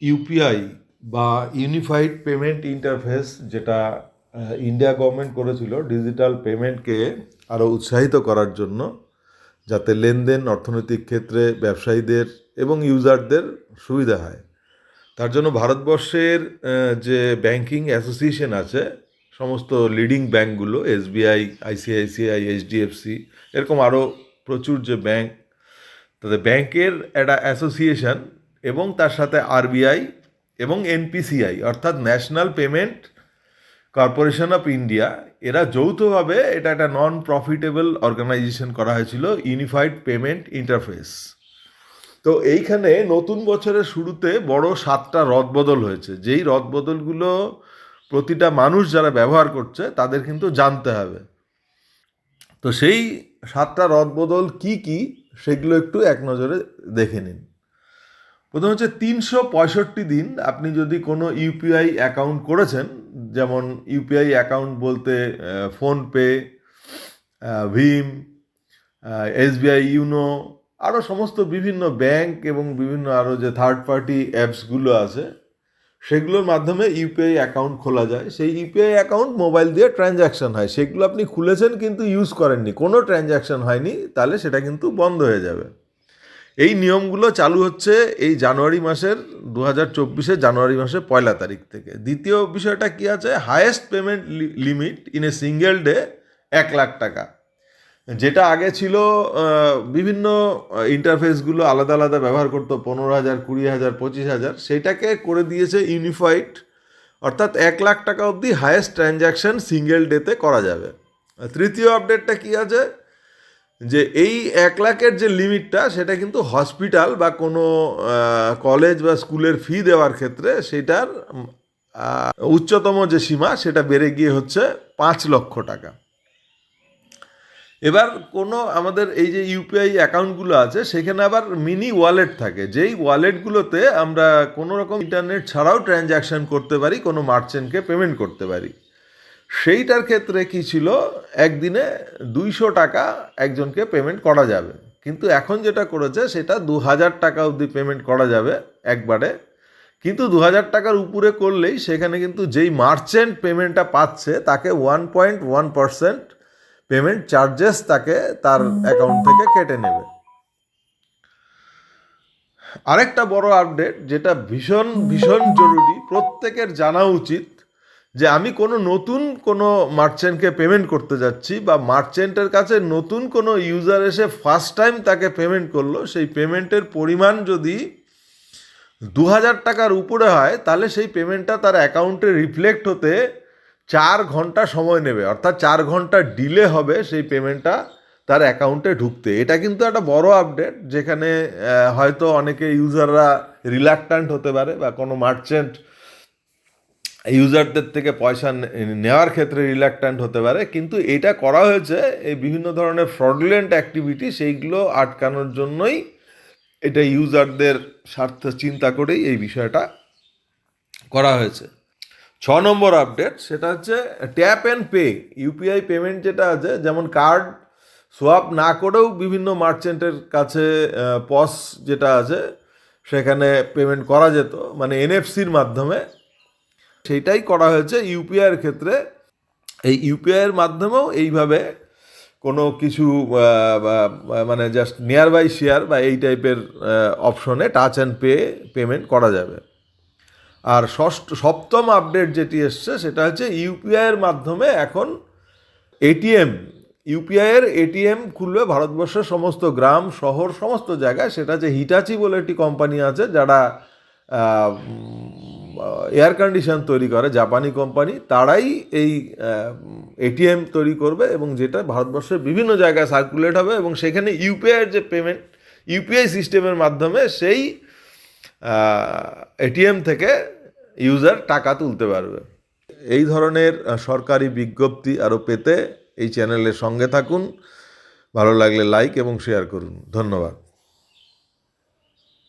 UPI বা unified payment interface, যেটা India government করেছিল ডিজিটাল পেমেন্টকে আরও উৎসাহিত করার জন্য, যাতে লেনদেন অর্থনৈতিক ক্ষেত্রে ব্যবসায়ীদের এবং ইউজারদের সুবিধা হয়। তার জন্য ভারতবর্ষের যে ব্যাংকিং অ্যাসোসিয়েশন আছে, সমস্ত লিডিং ব্যাংকগুলো, এসবিআই, আইসিআইসিআই, এইচডিএফসি, এরকম আরও প্রচুর যে ব্যাংক, তাদের ব্যাংকের একটা অ্যাসোসিয়েশন এবং তার সাথে আরবিআই এবং এনপিসিআই অর্থাৎ national payment corporation of India, এরা যৌথভাবে এটা একটা নন প্রফিটেবল অর্গানাইজেশন করা হয়েছিল, ইউনিফাইড পেমেন্ট ইন্টারফেস। তো এইখানে নতুন বছরের শুরুতে বড় 7টা রদবদল হয়েছে, যেই রদবদলগুলো প্রতিটা মানুষ যারা ব্যবহার করছে তাদের কিন্তু জানতে হবে। তো সেই 7টা রদবদল কি কি সেগুলো একটু এক নজরে দেখে নিন। প্রথম হচ্ছে 365 দিন আপনি যদি কোনো ইউপিআই অ্যাকাউন্ট করেছেন, যেমন ইউপিআই অ্যাকাউন্ট বলতে ফোনপে, ভীম, এসবিআই ইউনো, আরও সমস্ত বিভিন্ন ব্যাংক এবং বিভিন্ন আরও যে থার্ড পার্টি অ্যাপসগুলো আছে, সেগুলোর মাধ্যমে ইউপিআই অ্যাকাউন্ট খোলা যায়। সেই ইউপিআই অ্যাকাউন্ট মোবাইল দিয়ে ট্রানজ্যাকশন হয়, সেগুলো আপনি খুলেছেন কিন্তু ইউজ করেননি, কোনো ট্রানজ্যাকশন হয়নি, তাহলে সেটা কিন্তু বন্ধ হয়ে যাবে। এই নিয়মগুলো চালু হচ্ছে এই জানুয়ারি মাসের 2024 জানুয়ারি মাসের 1 তারিখ থেকে। দ্বিতীয় বিষয়টা কি আছে, highest payment limit in a single day 1 lakh টাকা। যেটা আগে ছিল বিভিন্ন ইন্টারফেসগুলো আলাদা আলাদা ব্যবহার করতো, 15,000, 20,000, 25,000, সেটাকে করে দিয়েছে ইউনিফাইড, অর্থাৎ 1 লাখ টাকা অবধি হায়েস্ট ট্রানজ্যাকশন সিঙ্গেল ডেতে করা যাবে। তৃতীয় আপডেটটা কি আছে, যে এই 1 লাখের যে লিমিটটা, সেটা কিন্তু হসপিটাল বা কোনো কলেজ বা স্কুলের ফি দেওয়ার ক্ষেত্রে সেটার উচ্চতম যে সীমা সেটা বেড়ে গিয়ে হচ্ছে 5 লক্ষ টাকা। এবার কোনো আমাদের এই যে ইউপিআই অ্যাকাউন্টগুলো আছে, সেখানে আবার মিনি ওয়ালেট থাকে, যেই ওয়ালেটগুলোতে আমরা কোনো রকম ইন্টারনেট ছাড়াও ট্রানজ্যাকশন করতে পারি, কোনো মার্চেন্টকে পেমেন্ট করতে পারি। সেইটার ক্ষেত্রে কি ছিল, একদিনে 200 টাকা একজনকে পেমেন্ট করা যাবে, কিন্তু এখন যেটা করেছে সেটা 2000 টাকা অবধি পেমেন্ট করা যাবে একবারে। কিন্তু 2000 টাকার উপরে করলেই সেখানে কিন্তু যেই মার্চেন্ট পেমেন্টটা পাচ্ছে তাকে 1.1% পেমেন্ট চার্জেস তাকে তার অ্যাকাউন্ট থেকে কেটে নেবে। আরেকটা বড় আপডেট, যেটা ভীষণ ভীষণ জরুরি, প্রত্যেকের জানা উচিত, যে আমি কোনো নতুন কোনো মার্চেন্টকে পেমেন্ট করতে যাচ্ছি বা মার্চেন্টের কাছে নতুন কোনো ইউজার এসে ফার্স্ট টাইম তাকে পেমেন্ট করলো, সেই পেমেন্টের পরিমাণ যদি 2000 টাকার উপরে হয়, তাহলে সেই পেমেন্টটা তার অ্যাকাউন্টে রিফ্লেক্ট হতে 4 ঘন্টা সময় নেবে, অর্থাৎ 4 ঘন্টা ডিলে হবে সেই পেমেন্টটা তার অ্যাকাউন্টে ঢুকতে। এটা কিন্তু একটা বড় আপডেট, যেখানে হয়তো অনেকে ইউজাররা রিল্যাক্ট্যান্ট হতে পারে বা কোনো মার্চেন্ট ইউজারদের থেকে পয়সা নেওয়ার ক্ষেত্রে রিল্যাক্ট্যান্ট হতে পারে, কিন্তু এটা করা হয়েছে এই বিভিন্ন ধরনের ফ্রডুলেন্ট অ্যাক্টিভিটি সেইগুলো আটকানোর জন্যই, এটা ইউজারদের স্বার্থ চিন্তা করেই এই বিষয়টা করা হয়েছে। 6 নম্বর আপডেট, সেটা হচ্ছে tap and pay UPI payment যেটা আছে, যেমন কার্ড সোয়াপ না করেও বিভিন্ন মার্চেন্টের কাছে পস যেটা আছে সেখানে পেমেন্ট করা যেত, মানে এনএফসির মাধ্যমে, সেইটাই করা হয়েছে ইউপিআইয়ের ক্ষেত্রে। এই ইউপিআইয়ের মাধ্যমেও এইভাবে কোনো কিছু মানে জাস্ট নিয়ার বাই শেয়ার বা এই টাইপের অপশনে টাচ অ্যান্ড পে পেমেন্ট করা যাবে। আর সপ্তম আপডেট যেটি এসছে, সেটা হচ্ছে ইউপিআইয়ের মাধ্যমে এখন এটিএম, ইউপিআইয়ের এটিএম খুলবে ভারতবর্ষের সমস্ত গ্রাম শহর সমস্ত জায়গায়। সেটা হচ্ছে হিটাচি বলে একটি কোম্পানি আছে, যারা এয়ার কন্ডিশন তৈরি করে, জাপানি কোম্পানি, তারাই এই এটিএম তৈরি করবে এবং যেটা ভারতবর্ষের বিভিন্ন জায়গায় সার্কুলেট হবে, এবং সেখানে ইউপিআইয়ের যে পেমেন্ট ইউপিআই সিস্টেমের মাধ্যমে সেই এটিএম থেকে ইউজার টাকা তুলতে পারবে। এই ধরনের সরকারি বিজ্ঞপ্তি আরও পেতে এই চ্যানেলের সঙ্গে থাকুন। ভালো লাগলে লাইক এবং শেয়ার করুন। ধন্যবাদ।